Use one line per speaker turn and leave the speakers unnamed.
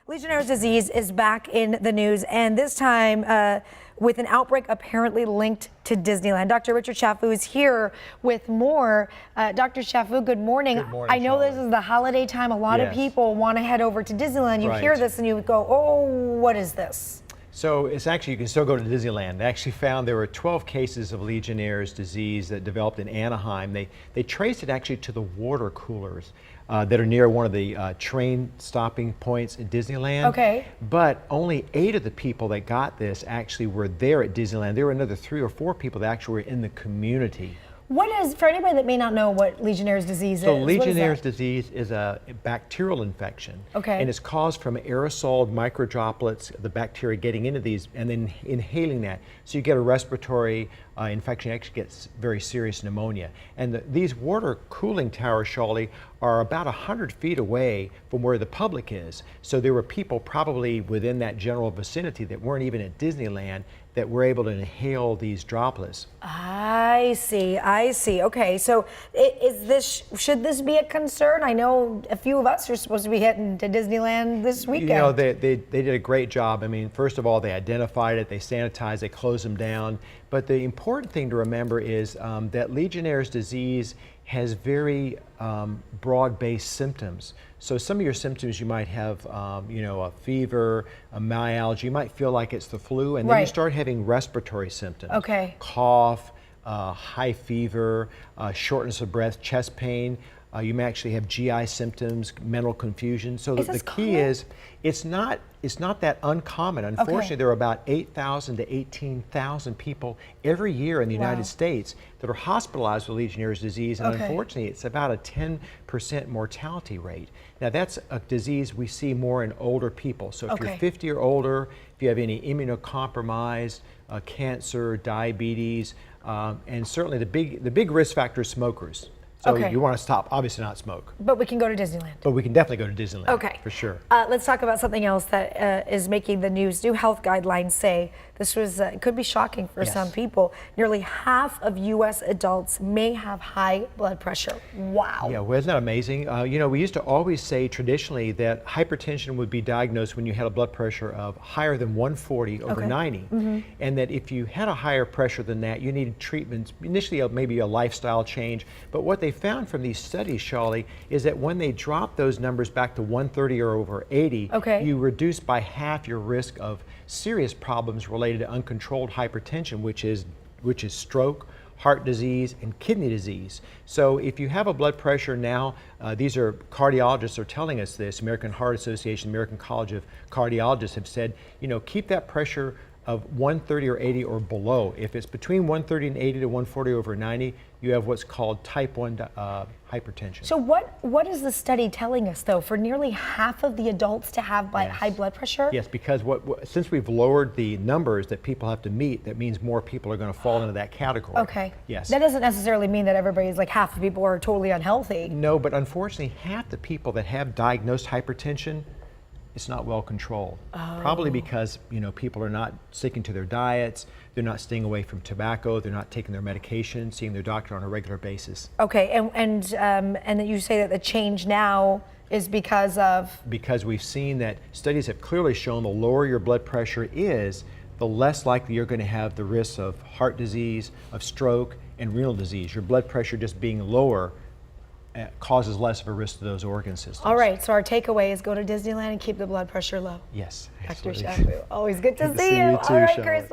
Legionnaires' disease is back in the news, and this time with an outbreak apparently linked to Disneyland. Dr. Richard Chaffoo is here with more. Dr. Chaffoo, good morning.
Good morning,
I know
Shally.
this is the holiday time. A lot of people want to head over to Disneyland. You
Right.
hear this and you go, oh, what is this?
So it's actually, you can still go to Disneyland. They actually found there were 12 cases of Legionnaire's disease that developed in Anaheim. They traced it actually to the water coolers that are near one of the train stopping points at Disneyland.
Okay.
But only 8 of the people that got this actually were there at Disneyland. There were another 3 or 4 people that actually were in the community.
What is, for anybody that may not know what Legionnaire's disease
So
is?
Legionnaire's disease is a bacterial infection.
Okay.
And it's caused from aerosol microdroplets, the bacteria getting into these and then inhaling that. So you get a respiratory infection, actually gets very serious pneumonia. And these water cooling towers, Shally, are about 100 feet away from where the public is. So there were people probably within that general vicinity that weren't even at Disneyland that were able to inhale these droplets.
I see. Okay, so should this be a concern? I know a few of us are supposed to be heading to Disneyland this weekend.
You know, they did a great job. I mean, first of all, they identified it, they sanitized, they closed them down. But the important thing to remember is that Legionnaire's disease has very broad-based symptoms. So some of your symptoms, you might have, you know, a fever, a myalgia. You might feel like it's the flu, and then you start having respiratory symptoms. Okay. Cough, high fever, shortness of breath, chest pain. You may actually have GI symptoms, mental confusion. So the key is, it's not that uncommon. Unfortunately, there are about 8,000 to 18,000 people every year in the United States that are hospitalized with Legionnaire's disease, and unfortunately, it's about a 10% mortality rate. Now, that's a disease we see more in older people. So if you're 50 or older, if you have any immunocompromised, cancer, diabetes, and certainly the big risk factor is smokers. So you want to stop, obviously not smoke.
But we can go to Disneyland.
But we can definitely go to Disneyland. Okay. For sure.
Let's talk about something else that is making the news. New health guidelines say, this was could be shocking for some people, nearly half of U.S. adults may have high blood pressure. Wow.
Yeah, well, isn't that amazing? You know, we used to always say traditionally that hypertension would be diagnosed when you had a blood pressure of higher than 140 over 90. And that if you had a higher pressure than that, you needed treatments, initially maybe a lifestyle change. But what they found from these studies, Shally, is that when they drop those numbers back to 130 or over 80, you reduce by half your risk of serious problems related to uncontrolled hypertension, which is stroke, heart disease, and kidney disease. So if you have a blood pressure now, these are cardiologists are telling us this, American Heart Association, American College of Cardiologists have said, you know, keep that pressure of 130 or 80 or below. If it's between 130 and 80 to 140 over 90, you have what's called type 1 hypertension. So
what is the study telling us, though, for nearly half of the adults to have high blood pressure?
Yes, because since we've lowered the numbers that people have to meet, that means more people are going to fall into that category.
Okay. Yes. That doesn't necessarily mean that everybody's like half the people are totally unhealthy.
No, but unfortunately, half the people that have diagnosed hypertension, it's not well controlled. Probably because, you know, people are not sticking to their diets, they're not staying away from tobacco, they're not taking their medication, seeing their doctor on a regular basis.
Okay, and that you say that the change now is because of?
Because we've seen that studies have clearly shown the lower your blood pressure is, the less likely you're going to have the risks of heart disease, of stroke, and renal disease. Your blood pressure just being lower causes less of a risk to those organ systems.
All right, so our takeaway is go to Disneyland and keep the blood pressure low.
Yes,
absolutely. Dr. Chaffoo, always good to see you.
All right,
Chris.